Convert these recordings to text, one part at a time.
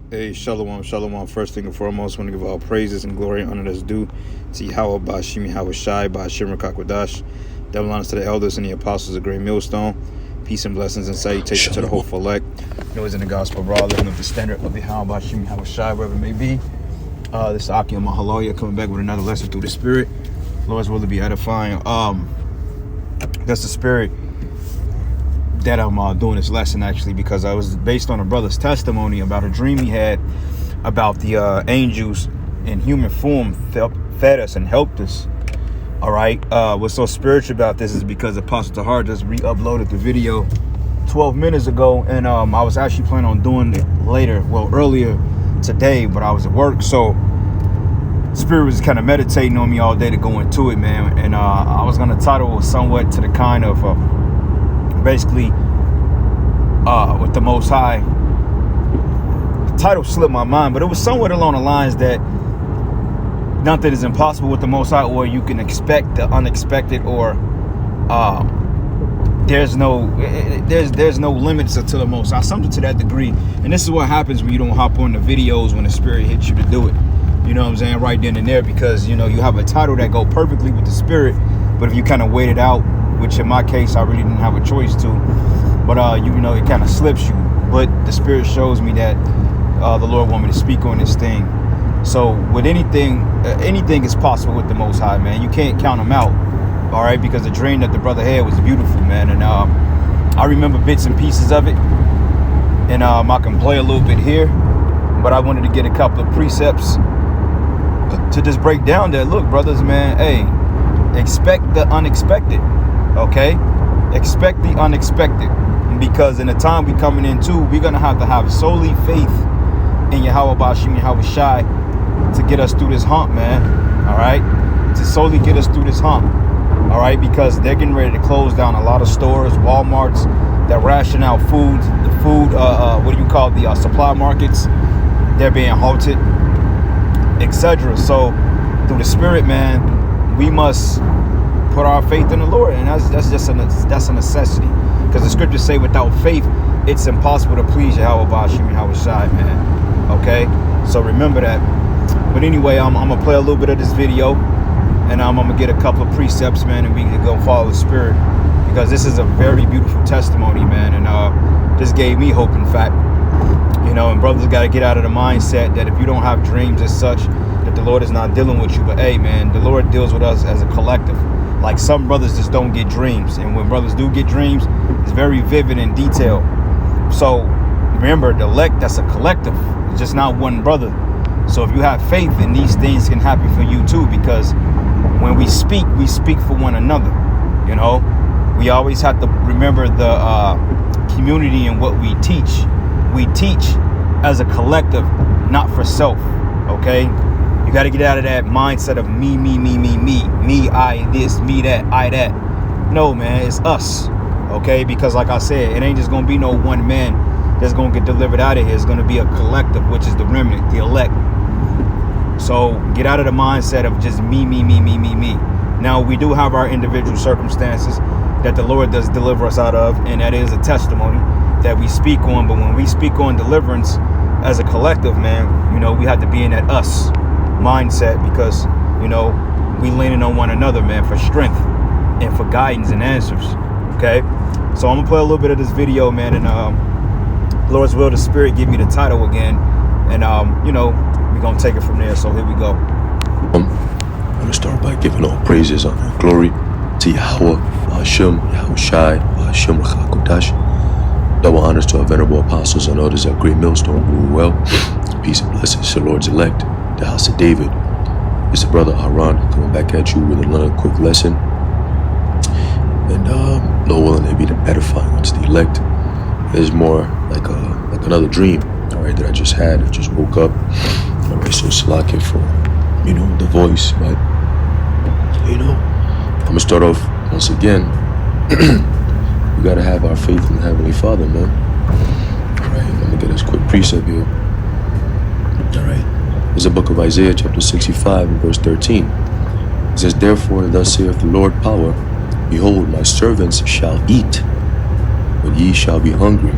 Hey, shalom, shalom. First thing and foremost, I want to give all praises and glory and honor that's due to Yahweh Bashim Yahweh Shai Bashim Rakakwadash. Double honors to the elders and the apostles of Great Millstone. Peace and blessings and salutations to the hopeful elect. Those in the gospel brother and of the standard of Yahweh Bashim Yahweh Shai, wherever it may be. This is Aki Mahaloya coming back with another lesson through the Spirit. Lord's will to be edifying. That's the Spirit that I'm doing this lesson, actually, because I was based on a brother's testimony about a dream he had about the angels in human form fed us and helped us. All right. What's so spiritual about this is because Apostle Tahar just re-uploaded the video 12 minutes ago, and I was actually planning on doing it earlier today, but I was at work, so Spirit was kind of meditating on me all day to go into it, man. And I was gonna title it somewhat to the kind of basically with the Most High. The title slipped my mind, but it was somewhat along the lines that nothing is impossible with the Most High, or you can expect the unexpected, or there's no limits to the Most High, something to that degree. And this is what happens when you don't hop on the videos when the Spirit hits you to do it. You know what I'm saying? Right then and there, because you know you have a title that go perfectly with the Spirit, but if you kind of wait it out, which in my case I really didn't have a choice to, but you know it kind of slips you. But the Spirit shows me that the Lord want me to speak on this thing. So with anything is possible with the Most High, man. You can't count him out, all right? Because the dream that the brother had was beautiful, man. And I remember bits and pieces of it, and I can play a little bit here, but I wanted to get a couple of precepts to just break down that. Look, brothers, man, hey, expect the unexpected, okay? Expect the unexpected, because in the time we coming into, we're gonna have solely faith in Yahweh Bashim Yahweh Shai to get us through this hump, man. All right, to solely get us through this hump. All right, because they're getting ready to close down a lot of stores, Walmarts, that ration out food, the food, the supply markets, they're being halted, etc. So through the Spirit, man, we must put our faith in the Lord, and that's a necessity, because the scriptures say without faith it's impossible to please Yahweh Bashim Yahweh Shai, man. Okay, so remember that. But anyway, I'm gonna play a little bit of this video, and I'm gonna get a couple of precepts, man, and we can go follow the Spirit, because this is a very beautiful testimony, man, and this gave me hope. In fact, you know, and brothers got to get out of the mindset that if you don't have dreams as such, that the Lord is not dealing with you. But hey, man, the Lord deals with us as a collective. Like, some brothers just don't get dreams, and when brothers do get dreams, it's very vivid and detailed. So remember, the elect, that's a collective. It's just not one brother. So if you have faith, then these things can happen for you too, because when we speak for one another. You know, we always have to remember the community and what we teach. We teach as a collective, not for self. Okay, you got to get out of that mindset of me, I this, me that, I that. No, man, it's us. Okay, because like I said, it ain't just gonna be no one man that's gonna get delivered out of here. It's gonna be a collective, which is the remnant, the elect. So get out of the mindset of just me. Now, we do have our individual circumstances that the Lord does deliver us out of, and that is a testimony that we speak on. But when we speak on deliverance as a collective, man, you know, we have to be in that us mindset, because, you know, we leaning on one another, man, for strength and for guidance and answers. Okay, so I'm gonna play a little bit of this video, man, and Lord's will, the Spirit give me the title again, and you know, we're gonna take it from there. So here we go. I'm gonna start by giving all praises, honor, and glory to Yahweh Hashem Yahweh Shai Hashem Rachakodash. Double honors to our venerable apostles and elders at Great Millstone, rule well. Peace and blessings to the Lord's elect, the house of David. It's the brother Aaron coming back at you with another quick lesson. And Lord willing, to be edifying once the elect. There's more like another dream, all right, that I just had. I just woke up. All right, so slacking for, you know, the voice, but you know, I'm gonna start off once again. We gotta have our faith in the Heavenly Father, man. All right, I'm gonna get this quick precept here. All right, there's a book of Isaiah, chapter 65, and verse 13. It says, "Therefore, thus saith the Lord power. Behold, my servants shall eat, but ye shall be hungry.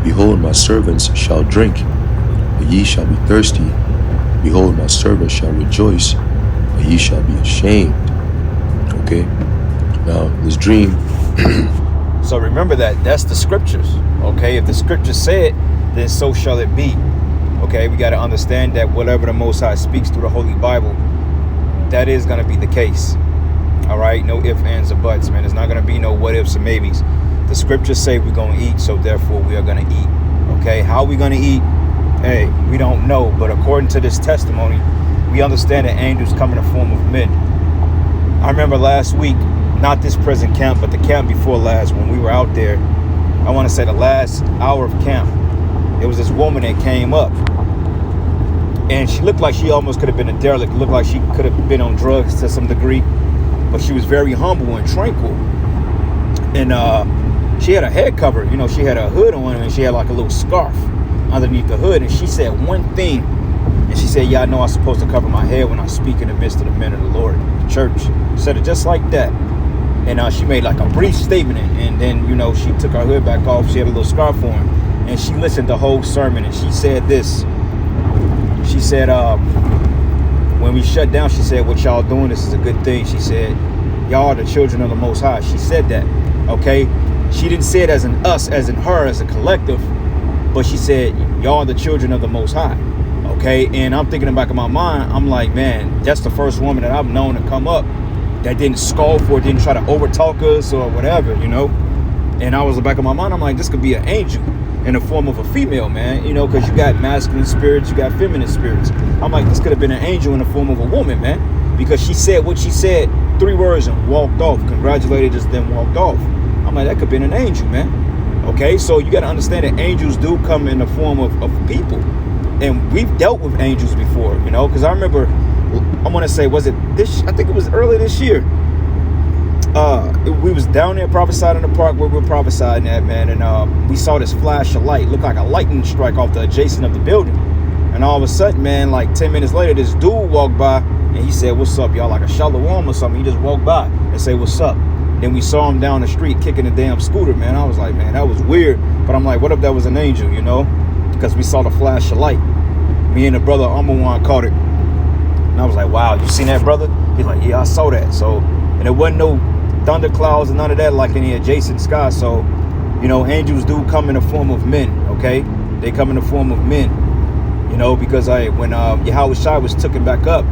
Behold, my servants shall drink, but ye shall be thirsty. Behold, my servant shall rejoice, but ye shall be ashamed. Okay? Now, this dream. So remember that's the scriptures. Okay? If the scriptures say it, then so shall it be. Okay? We got to understand that whatever the Most High speaks through the Holy Bible, that is going to be the case. All right? No ifs, ands, or buts, man. There's not going to be no what ifs or maybes. The scriptures say we're going to eat, so therefore we are going to eat. Okay? How are we going to eat? Hey, we don't know. But according to this testimony, we understand that angels come in the form of men. I remember last week, not this present camp, but the camp before last, when we were out there, I want to say the last hour of camp, it was this woman that came up. And she looked like she almost could have been a derelict. Looked like she could have been on drugs to some degree. But she was very humble and tranquil. And she had a head covered. You know, she had a hood on, and she had like a little scarf underneath the hood. And she said one thing. And she said, yeah, I know I'm supposed to cover my head when I speak in the midst of the men of the Lord. The church. Said it just like that. And she made like a brief statement. And then, you know, she took her hood back off. She had a little scarf on. And she listened to the whole sermon. And she said this. She said, when we shut down, she said, what y'all doing, this is a good thing. She said, y'all are the children of the Most High. She said that, okay? She didn't say it as in us, as in her, as a collective, but she said, y'all are the children of the Most High, okay? And I'm thinking in the back of my mind, I'm like, man, that's the first woman that I've known to come up that didn't scoff or didn't try to overtalk us or whatever, you know? And I was in the back of my mind, I'm like, this could be an angel in the form of a female, man, you know, because you got masculine spirits, you got feminine spirits. I'm like, this could have been an angel in the form of a woman, man, because she said what she said, 3 words, and walked off, congratulated us, then walked off. I'm like, that could have been an angel, man. Okay, so you got to understand that angels do come in the form of people, and we've dealt with angels before, you know, because I remember, I want to say, was it this, I think it was early this year. We was down there prophesying in the park where we were prophesying at, man, and we saw this flash of light, looked like a lightning strike off the adjacent of the building. And all of a sudden, man, like 10 minutes later, this dude walked by and he said, what's up, y'all? Like a shalom or something. He just walked by and say, what's up? Then we saw him down the street kicking a damn scooter, man. I was like, man, that was weird. But I'm like, what if that was an angel, you know? Because we saw the flash of light. Me and the brother Amawan caught it. And I was like, wow, you seen that, brother? He's like, yeah, I saw that. So, and it wasn't no thunderclouds and none of that like in the adjacent sky. So, you know, angels do come in the form of men, okay? They come in the form of men, you know, because when Yahweh Shai was taken back up,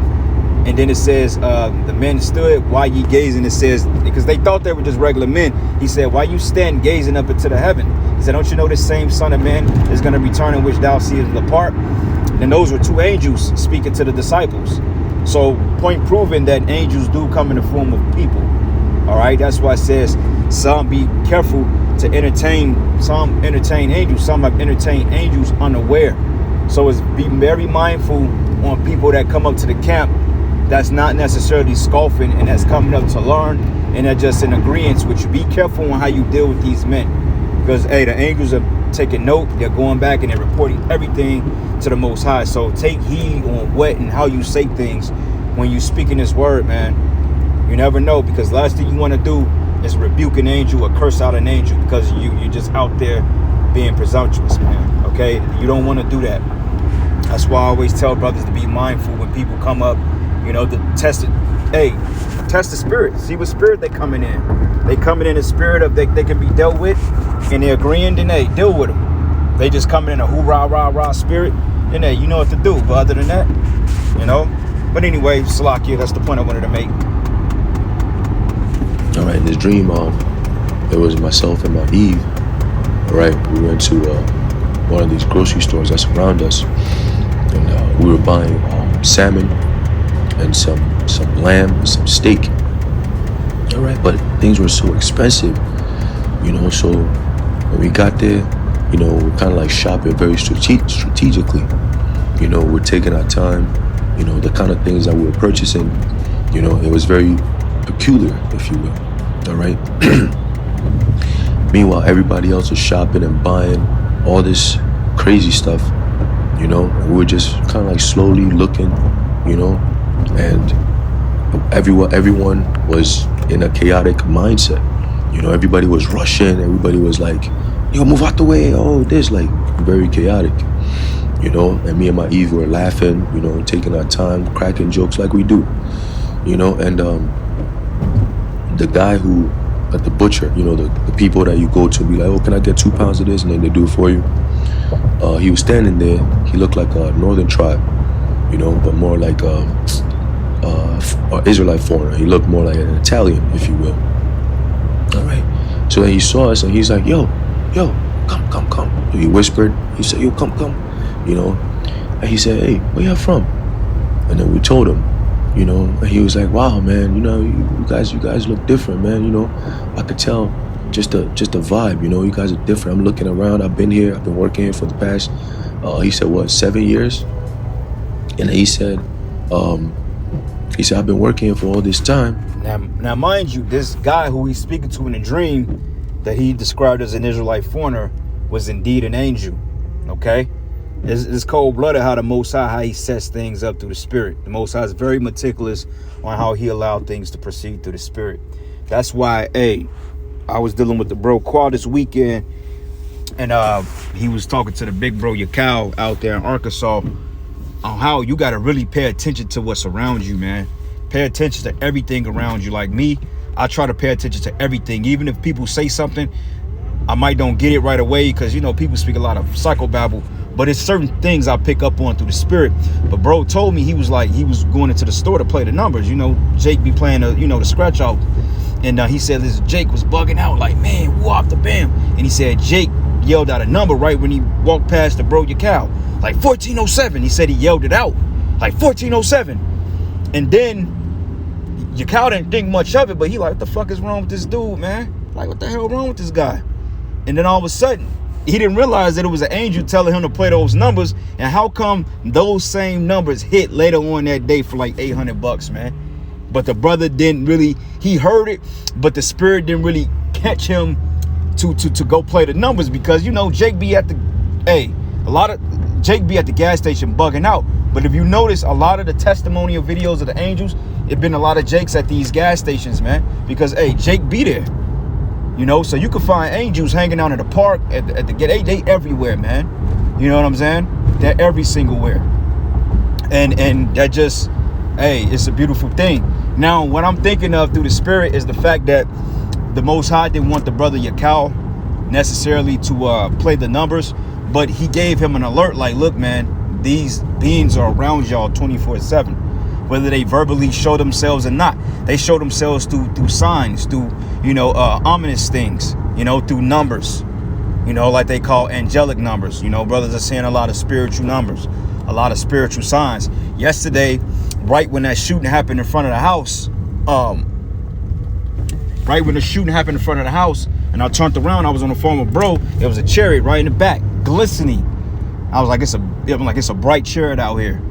and then it says, the men stood, why ye gazing? It says, because they thought they were just regular men. He said, why you stand gazing up into the heaven? He said, don't you know this same Son of Man is going to return in which thou seest the part? And those were 2 angels speaking to the disciples. So, point proven that angels do come in the form of people. All right, that's why it says some be careful to entertain, some entertain angels, some have entertained angels unaware. So it's be very mindful on people that come up to the camp that's not necessarily scoffing and that's coming up to learn and they're just in agreement with you. Be careful on how you deal with these men, because hey, the angels are taking note, they're going back and they're reporting everything to the Most High. So take heed on what and how you say things when you speak in this word, man. You never know, because the last thing you want to do is rebuke an angel or curse out an angel because you're just out there being presumptuous, man. Okay, you don't want to do that. That's why I always tell brothers to be mindful when people come up, you know, to test it. Hey, test the spirit. See what spirit they coming in. They coming in a spirit of they can be dealt with, and they're agreeing, then they deal with them. They just coming in a hoorah, rah, rah spirit, then hey, you know what to do. But other than that, you know. But anyway, Salakia, that's the point I wanted to make. All right, in this dream, it was myself and my Eve. All right, we went to one of these grocery stores that's around us, and we were buying salmon and some lamb and some steak. All right, but things were so expensive, you know. So when we got there, you know, we're kind of like shopping very strategically. You know, we're taking our time. You know, the kind of things that we were purchasing, you know, it was very peculiar, if you will. All right. Meanwhile, everybody else was shopping and buying all this crazy stuff, you know, and we were just kind of like slowly looking, you know, and everyone was in a chaotic mindset. You know, everybody was rushing. Everybody was like, yo, move out the way. Oh, this, like, very chaotic, you know, and me and my Eve were laughing, you know, taking our time, cracking jokes like we do, you know, and the guy who, at the butcher, you know, the people that you go to be like, oh, can I get 2 pounds of this? And then they do it for you. He was standing there. He looked like a northern tribe, you know, but more like a Israelite foreigner. He looked more like an Italian, if you will. All right. So then he saw us and he's like, yo, come. He whispered. He said, yo, come, you know. And he said, hey, where y'all from? And then we told him, you know, and he was like, wow, man, you know, you guys look different, man. You know, I could tell just a vibe, you know, you guys are different. I'm looking around. I've been here. I've been working here for the past, he said, what, 7 years? And he said, I've been working here for all this time. Now, mind you, this guy who he's speaking to in a dream that he described as an Israelite foreigner was indeed an angel, okay? It's cold-blooded how the Most High, how he sets things up through the Spirit. The Most High is very meticulous on how he allowed things to proceed through the Spirit. That's why, I was dealing with the bro Qual this weekend, and he was talking to the big bro Yakal out there in Arkansas on how you got to really pay attention to what's around you, man. Pay attention to everything around you. Like me, I try to pay attention to everything. Even if people say something, I might don't get it right away because, you know, people speak a lot of psychobabble, but it's certain things I pick up on through the Spirit. But bro told me he was going into the store to play the numbers. You know, Jake be playing the scratch out. And he said this Jake was bugging out like, man, whoop the bam. And he said Jake yelled out a number right when he walked past the bro Yakal, like 1407. He said he yelled it out like 1407. And then Yakal didn't think much of it, but he like, what the fuck is wrong with this dude, man? Like, what the hell wrong with this guy? And then all of a sudden, he didn't realize that it was an angel telling him to play those numbers. And how come those same numbers hit later on that day for like $800, man? But the brother didn't really, he heard it, but the Spirit didn't really catch him to go play the numbers because, you know, Jake be at the gas station bugging out. But if you notice, a lot of the testimonial videos of the angels, it been a lot of Jakes at these gas stations, man, because Jake be there, you know. So you can find angels hanging out in the park at the they everywhere, man. You know what I'm saying? They're every single where, and that just, it's a beautiful thing. Now, what I'm thinking of through the Spirit is the fact that the Most High didn't want the brother Yakal necessarily to play the numbers, but he gave him an alert like, look, man, these beings are around y'all 24/7. Whether they verbally show themselves or not, they show themselves through signs, through, you know, ominous things, you know, through numbers, you know, like they call angelic numbers. You know, brothers are seeing a lot of spiritual numbers, a lot of spiritual signs. Yesterday, right when that shooting happened in front of the house, and I turned around, I was on the phone with bro. There was a chariot right in the back, glistening. I was like, it's a bright chariot out here,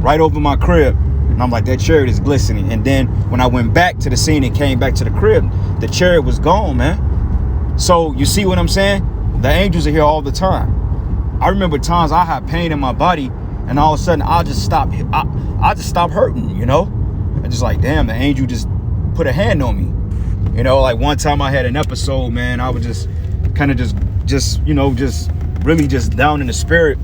right over my crib. And I'm like, that chariot is glistening. And then when I went back to the scene and came back to the crib, the chariot was gone, man. So you see what I'm saying? The angels are here all the time. I remember times I had pain in my body, and all of a sudden I just stopped hurting, you know? And just like, damn, the angel just put a hand on me. You know, like one time I had an episode, man, I was just kind of just really down in the spirit.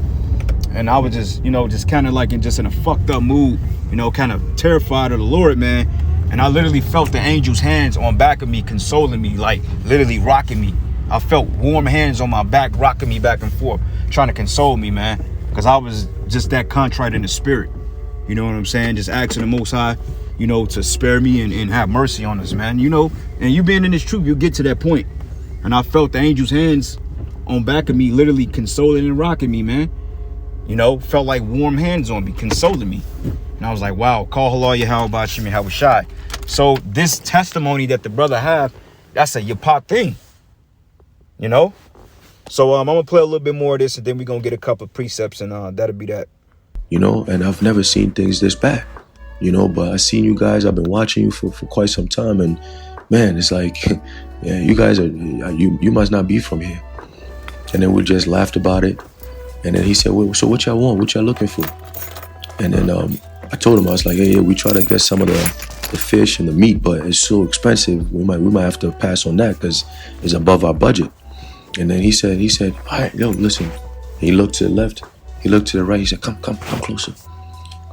And I was just, you know, just kind of like in a fucked up mood, you know, kind of terrified of the Lord, man. And I literally felt the angel's hands on back of me, consoling me, like literally rocking me. I felt warm hands on my back, rocking me back and forth, trying to console me, man. Because I was just that contrite in the spirit. You know what I'm saying? Just asking the Most High, you know, to spare me and have mercy on us, man. You know, and you being in this truth, you'll get to that point. And I felt the angel's hands on back of me, literally consoling and rocking me, man. You know, felt like warm hands on me, consoling me. And I was like, wow, call halal Yahweh Shimi Hawashai. So this testimony that the brother have, that's a Yapah thing, you know? So I'm going to play a little bit more of this, and then we're going to get a couple of precepts, and that'll be that. You know, and I've never seen things this bad, you know, but I've seen you guys, I've been watching you for quite some time, and man, it's like, yeah, you guys are, you must not be from here. And then we just laughed about it. And then he said, well, so what y'all want? What y'all looking for? And then I told him, I was like, hey, we try to get some of the fish and the meat, but it's so expensive. We might have to pass on that because it's above our budget. And then he said, all right, yo, listen. He looked to the left He looked to the right. He said, come closer.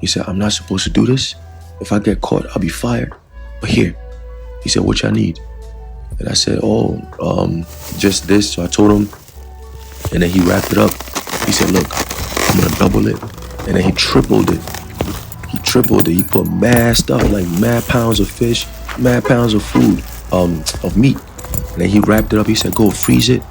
He said, I'm not supposed to do this. If I get caught, I'll be fired. But here, he said, what y'all need? And I said, just this. So I told him, and then he wrapped it up. He said, look, I'm gonna double it. And then he tripled it. He put mad stuff, like mad pounds of fish, mad pounds of food, of meat. And then he wrapped it up. He said, go freeze it,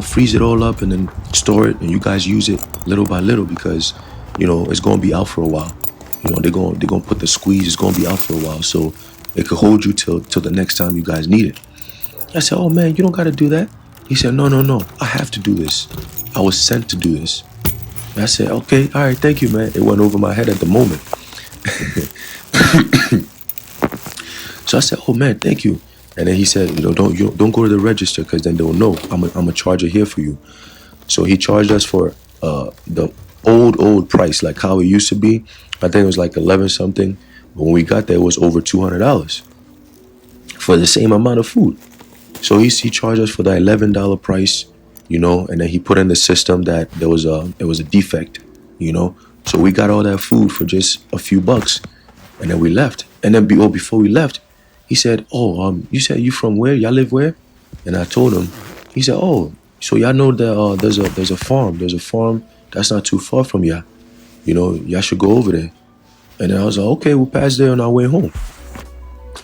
freeze it all up and then store it. And you guys use it little by little because, it's gonna be out for a while. They're gonna put the squeeze, it's gonna be out for a while. So it could hold you till the next time you guys need it. I said, oh man, you don't gotta do that. He said, no, I have to do this. I was sent to do this. And I said, okay, all right, thank you, man. It went over my head at the moment. So I said, oh man, thank you. And then he said, don't go to the register because then they'll know. I'm a charger here for you. So he charged us for the old price, like how it used to be. I think it was like 11 something. But when we got there, it was over $200 for the same amount of food. So he charged us for the $11 price, and then he put in the system that there was a defect, So we got all that food for just a few bucks, and then we left. And then before we left, he said, you said you from where? Y'all live where? And I told him. He said, so y'all know that there's a farm. There's a farm that's not too far from y'all. Y'all should go over there. And then I was like, okay, we'll pass there on our way home.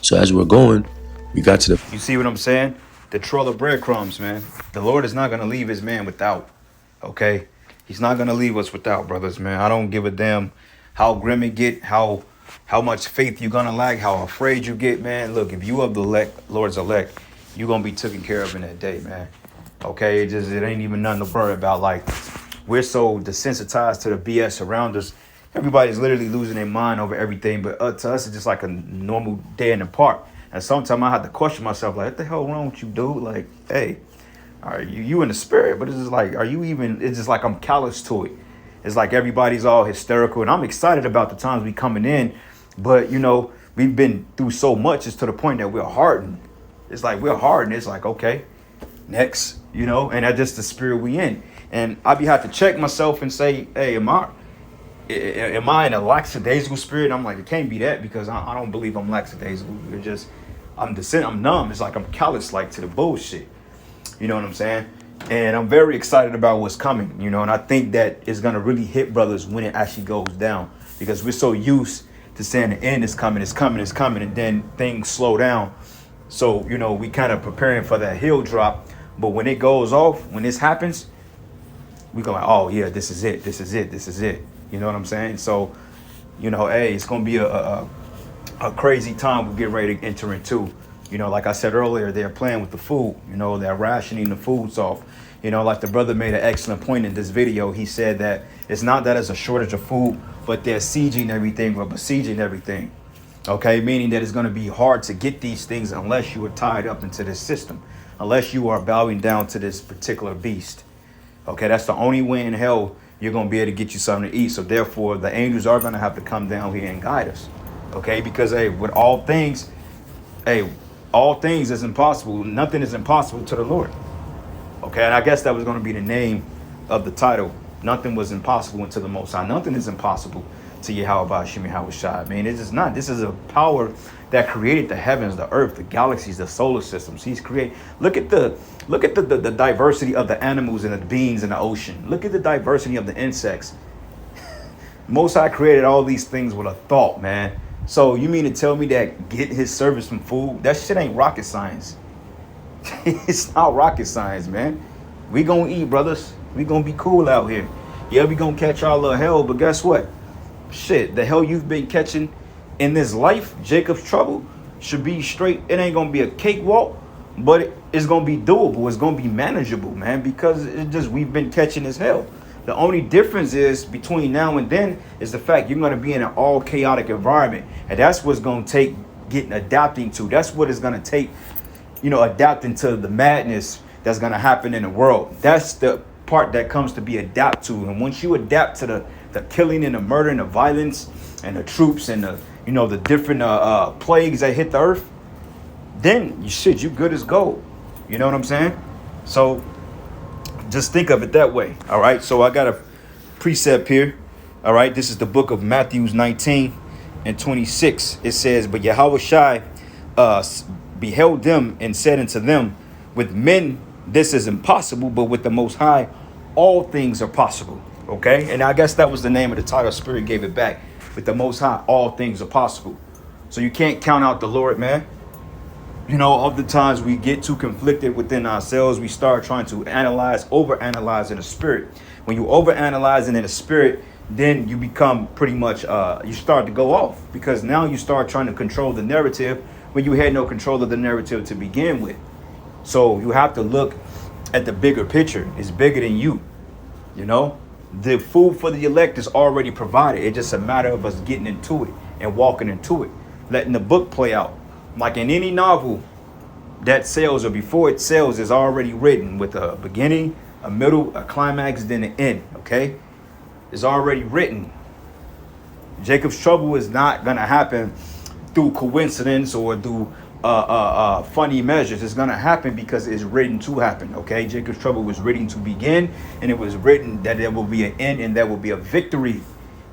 So as we're going, we got to the... You see what I'm saying? The trail of breadcrumbs, man. The Lord is not going to leave his man without, okay? He's not going to leave us without, brothers, man. I don't give a damn how grim it get, how much faith you're going to lack, how afraid you get, man. Look, if you of the Lord's elect, you're going to be taken care of in that day, man. Okay? It ain't even nothing to worry about. Like, we're so desensitized to the BS around us. Everybody's literally losing their mind over everything. But to us, it's just like a normal day in the park. And sometimes I have to question myself, like, what the hell wrong with you, dude? Like, hey, are you in the spirit? But it's just like, it's just like I'm callous to it. It's like everybody's all hysterical. And I'm excited about the times we coming in. But, we've been through so much. It's to the point that we're hardened. It's like we're hardened. It's like, okay, next, and that's just the spirit we in. And I have to check myself and say, hey, am I in a lackadaisical spirit? I'm like, it can't be that because I don't believe I'm lackadaisical. It's just, I'm numb. It's like I'm callous like to the bullshit. You know what I'm saying? And I'm very excited about what's coming, and I think that it's going to really hit brothers when it actually goes down because we're so used to saying the end is coming, and then things slow down. So, we kind of preparing for that hill drop. But when it goes off, when this happens, we go like, oh yeah, this is it. You know what I'm saying? So, hey, it's gonna be a crazy time we get ready to enter into. Like I said earlier, they're playing with the food. They're rationing the foods off. Like the brother made an excellent point in this video. He said that it's not that it's a shortage of food, but they're sieging everything or besieging everything. Okay, meaning that it's gonna be hard to get these things unless you are tied up into this system, unless you are bowing down to this particular beast. Okay, that's the only way in hell you're going to be able to get you something to eat. So therefore, the angels are going to have to come down here and guide us. Okay, because, hey, with all things is impossible. Nothing is impossible to the Lord. Okay, and I guess that was going to be the name of the title. Nothing was impossible unto the Most High. Nothing is impossible to Yahweh Ba'ashim Yahweh Shai. Man, it's just not. This is a power that created the heavens, the earth, the galaxies, the solar systems. He's created. Look at the diversity of the animals and the beings in the ocean. Look at the diversity of the insects. Most High created all these things with a thought, man. So you mean to tell me that get his service from food? That shit ain't rocket science. It's not rocket science, man. We gonna eat, brothers. We gonna be cool out here. Yeah, we gonna catch our little hell, but guess what? Shit, the hell you've been catching in this life, Jacob's trouble, should be straight. It ain't gonna be a cakewalk, but it's gonna be doable. It's gonna be manageable, man, because we've been catching this hell. The only difference is between now and then is the fact you're gonna be in an all chaotic environment, and that's what's gonna take adapting to. That's what it's gonna take, adapting to the madness that's gonna happen in the world. That's the part that comes to be adapt to. And once you adapt to the killing and the murder and the violence and the troops and the different plagues that hit the earth, then you good as gold. You know what I'm saying? So just think of it that way. All right. So I got to precept here. All right, this is the book of Matthew 19 and 26. It says, but Yahweh Shai beheld them and said unto them, with men this is impossible, but with the Most High all things are possible. Okay, and I guess that was the name of the title. Spirit gave it back. With the Most High all things are possible. So you can't count out the Lord, man. You know, oftentimes we get too conflicted within ourselves. We start trying to overanalyze in the spirit. When you overanalyze in the spirit, then you become pretty much, you start to go off, because now you start trying to control the narrative when you had no control of the narrative to begin with. So you have to look at the bigger picture. It's bigger than you. You know, the food for the elect is already provided. It's just a matter of us getting into it and walking into it, letting the book play out. Like in any novel that sells, or before it sells, is already written with a beginning, a middle, a climax, then an end. Okay, it's already written. Jacob's trouble is not gonna happen through coincidence or through funny measures. It's gonna happen because it's written to happen. Okay, Jacob's trouble was written to begin, and it was written that there will be an end and there will be a victory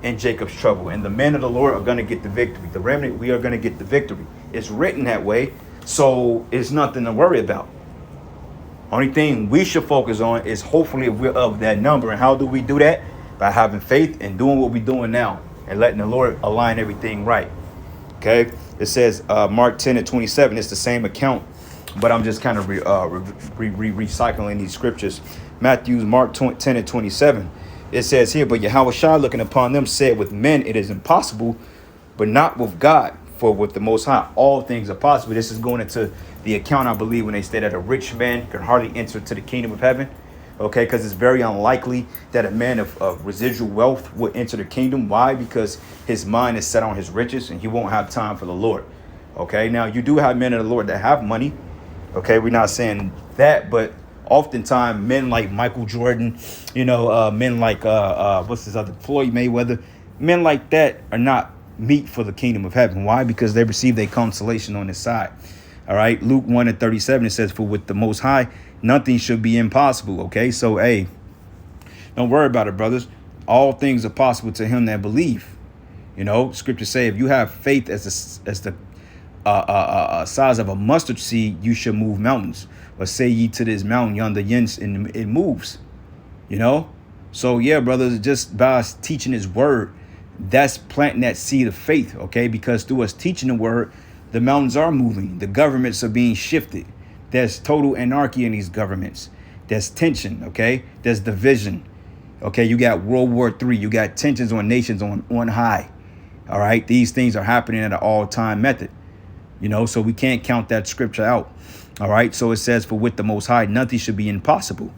in Jacob's trouble, and the men of the Lord are gonna get the victory. The remnant, we are gonna get the victory. It's written that way, so it's nothing to worry about. Only thing we should focus on is hopefully if we're of that number. And how do we do that? By having faith and doing what we're doing now and letting the Lord align everything right. Okay, it says Mark 10 and 27. It's the same account, but I'm just kind of recycling these scriptures. Mark 10 and 27. It says here, but Yahweh Shai looking upon them said, with men it is impossible, but not with God. For with the Most High all things are possible. This is going into the account, I believe, when they say that a rich man can hardly enter to the kingdom of heaven. Okay, because it's very unlikely that a man of residual wealth would enter the kingdom. Why? Because his mind is set on his riches and he won't have time for the Lord. Okay, now you do have men of the Lord that have money. Okay, we're not saying that, but oftentimes men like Michael Jordan, you know, men like what's his other, Floyd Mayweather, men like that are not meet for the kingdom of heaven. Why? Because they receive their consolation on this side. All right, Luke 1 and 37, it says, for with the Most High nothing should be impossible. Okay, so hey, don't worry about it, brothers. All things are possible to him that believe. You know, scriptures say if you have faith as the size of a mustard seed, you should move mountains. Or say ye to this mountain yonder, yens, and it moves. You know, so yeah, brothers, just by us teaching his word, that's planting that seed of faith. Okay, because through us teaching the word, the mountains are moving, the governments are being shifted. There's total anarchy in these governments. There's tension. Okay, there's division. Okay, you got World War III. You got tensions on nations on high. All right, these things are happening at an all-time method. You know, so we can't count that scripture out. All right, so it says, for with the Most High nothing should be impossible.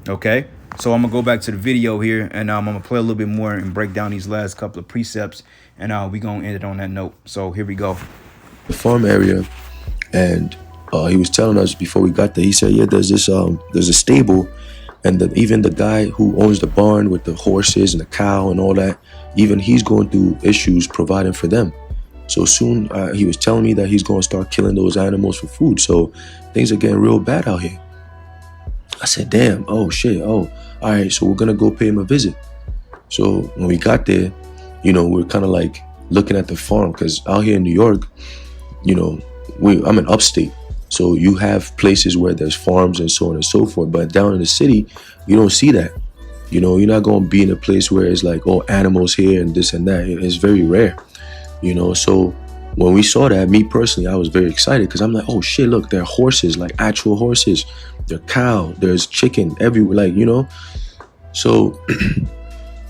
Okay, so I'm gonna go back to the video here, and I'm gonna play a little bit more and break down these last couple of precepts, and we're gonna end it on that note. So here we go. The farm area, and he was telling us before we got there, he said, yeah, there's a stable, and even the guy who owns the barn with the horses and the cow and all that, even he's going through issues providing for them. So soon he was telling me that he's going to start killing those animals for food. So things are getting real bad out here. I said, damn, oh shit, oh, all right, so we're going to go pay him a visit. So when we got there, you know, we're kind of like looking at the farm, because out here in New York, you know, I'm in upstate. So you have places where there's farms and so on and so forth. But down in the city, you don't see that. You know, you're not going to be in a place where it's like, oh, animals here and this and that. It's very rare, you know. So when we saw that, me personally, I was very excited, because I'm like, oh shit, look, there are horses, like actual horses. There are cow, there's chicken everywhere, like, you know. So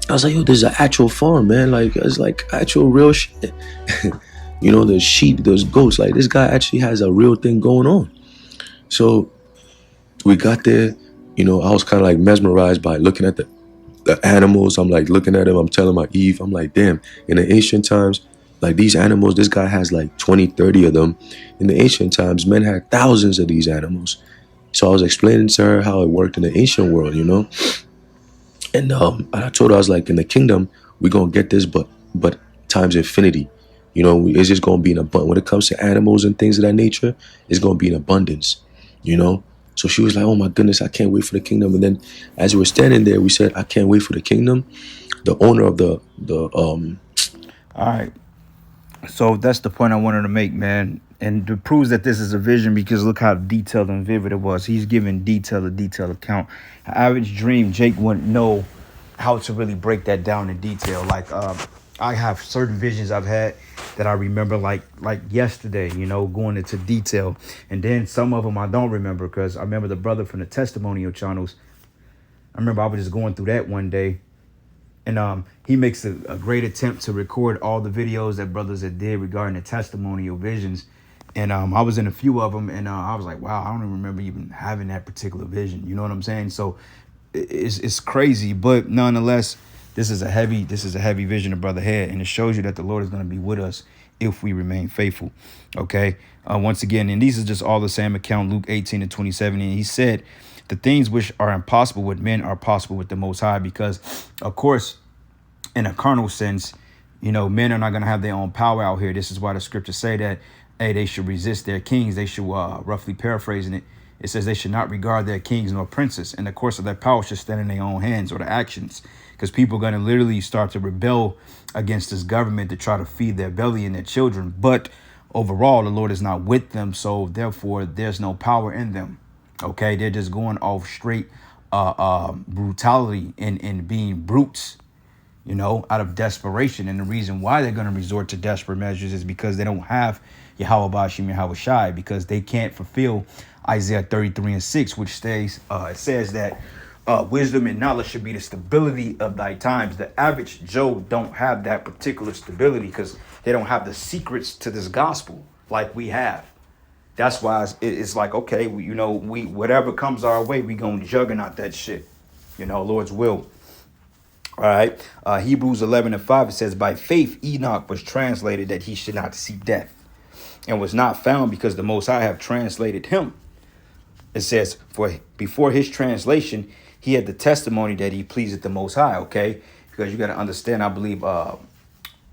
I was like, yo, there's an actual farm, man. Like, it's like actual real shit. You know, there's sheep, there's goats. Like, this guy actually has a real thing going on. So we got there, you know, I was kind of like mesmerized by looking at the animals. I'm like looking at them, I'm telling my Eve, I'm like, damn, in the ancient times, like these animals, this guy has like 20, 30 of them. In the ancient times, men had thousands of these animals. So I was explaining to her how it worked in the ancient world, you know. And I told her, I was like, in the kingdom, we're going to get this, but times infinity. You know, it's just going to be in abundance. When it comes to animals and things of that nature, it's going to be in abundance, you know. So she was like, oh my goodness, I can't wait for the kingdom. And then as we were standing there, we said, I can't wait for the kingdom. The owner of the All right. So that's the point I wanted to make, man. And to prove that this is a vision, because look how detailed and vivid it was. He's giving a detailed account. An average dream, Jake wouldn't know how to really break that down in detail. Like I have certain visions I've had that I remember like yesterday, you know, going into detail. And then some of them I don't remember, because I remember the brother from the testimonial channels. I remember I was just going through that one day. And he makes a great attempt to record all the videos that brothers had did regarding the testimonial visions. And I was in a few of them, and I was like, wow, I don't even remember even having that particular vision. You know what I'm saying? So it's crazy, but nonetheless, this is a heavy vision the brother had, and it shows you that the Lord is going to be with us if we remain faithful. Okay. Once again, and these are just all the same account, Luke 18:27, and he said, the things which are impossible with men are possible with the Most High, because, of course, in a carnal sense, you know, men are not going to have their own power out here. This is why the scriptures say that, hey, they should resist their kings. They should, roughly paraphrasing it, it says they should not regard their kings nor princes, and the course of their power should stand in their own hands or their actions, because people are going to literally start to rebel against this government to try to feed their belly and their children. But overall, the Lord is not with them, so therefore there's no power in them. Okay, they're just going off straight brutality and being brutes, you know, out of desperation. And the reason why they're going to resort to desperate measures is because they don't have Yahweh Bashim Yahweh Shai, because they can't fulfill Isaiah 33:6, which states, it says that wisdom and knowledge should be the stability of thy times. The average Joe don't have that particular stability, because they don't have the secrets to this gospel like we have. That's why it's like, okay, we whatever comes our way, we gonna juggernaut that shit, you know, Lord's will. All right. Hebrews 11:5, it says, by faith Enoch was translated that he should not see death, and was not found, because the Most High have translated him. It says, for before his translation, he had the testimony that he pleased the Most High. Okay, because you got to understand, I believe, I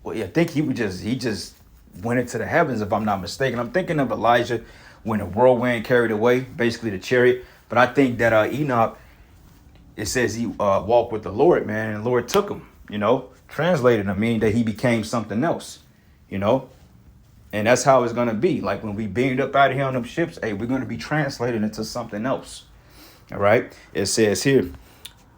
think he just went into the heavens, if I'm not mistaken. I'm thinking of Elijah when the whirlwind carried away, basically the chariot. But I think that Enoch, it says he walked with the Lord, man, and the Lord took him, you know, translated him, meaning that he became something else, you know. And that's how it's going to be. Like when we beamed up out of here on them ships, hey, we're going to be translated into something else. All right. It says here,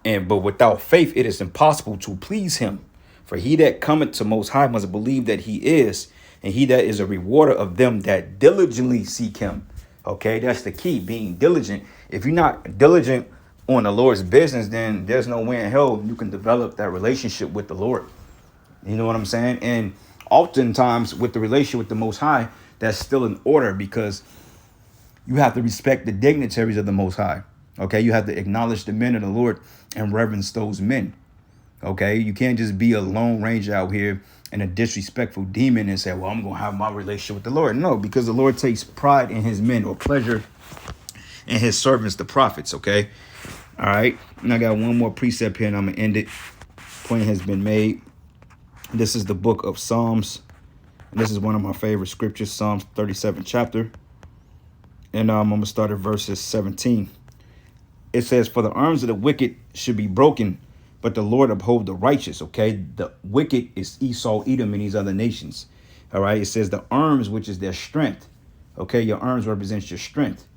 but without faith, it is impossible to please him. For he that cometh to Most High must believe that he is, and he that is a rewarder of them that diligently seek him. Okay, that's the key, being diligent. If you're not diligent on the Lord's business, then there's no way in hell you can develop that relationship with the Lord. You know what I'm saying? And oftentimes with the relationship with the Most High, that's still in order, because you have to respect the dignitaries of the Most High. Okay, you have to acknowledge the men of the Lord and reverence those men. Okay, you can't just be a lone ranger out here and a disrespectful demon and say, well, I'm going to have my relationship with the Lord. No, because the Lord takes pride in his men, or pleasure in his servants, the prophets. Okay. All right. And I got one more precept here and I'm going to end it. Point has been made. This is the book of Psalms. And this is one of my favorite scriptures, Psalms 37 chapter. And I'm going to start at verses 17. It says, for the arms of the wicked should be broken, but the Lord uphold the righteous. Okay, the wicked is Esau, Edom, and these other nations. All right, it says the arms, which is their strength. Okay, your arms represents your strength.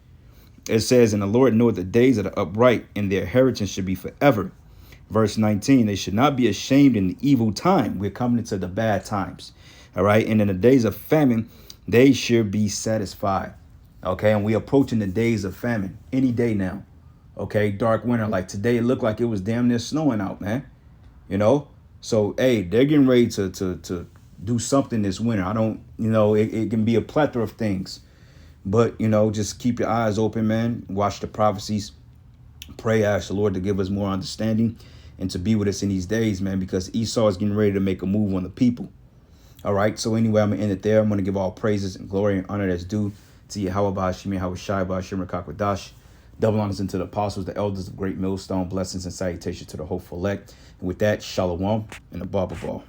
It says, and the Lord knoweth the days of the upright, and their inheritance should be forever. Verse 19, they should not be ashamed in the evil time. We're coming into the bad times. All right, and in the days of famine, they should be satisfied. Okay, and we're approaching the days of famine any day now. Okay, dark winter, like today, it looked like it was damn near snowing out, man. You know, so hey, they're getting ready to do something this winter. I don't, you know, it can be a plethora of things, but you know, just keep your eyes open, man. Watch the prophecies, pray, ask the Lord to give us more understanding and to be with us in these days, man, because Esau is getting ready to make a move on the people. All right, so anyway, I'm gonna end it there. I'm gonna give all praises and glory and honor that's due to Yahweh Bashim Yahweh Shai Bashim Rakakwadash. Double honors into the apostles, the elders of Great Millstone, blessings and salutations to the hopeful elect. And with that, shalom and a baba ball.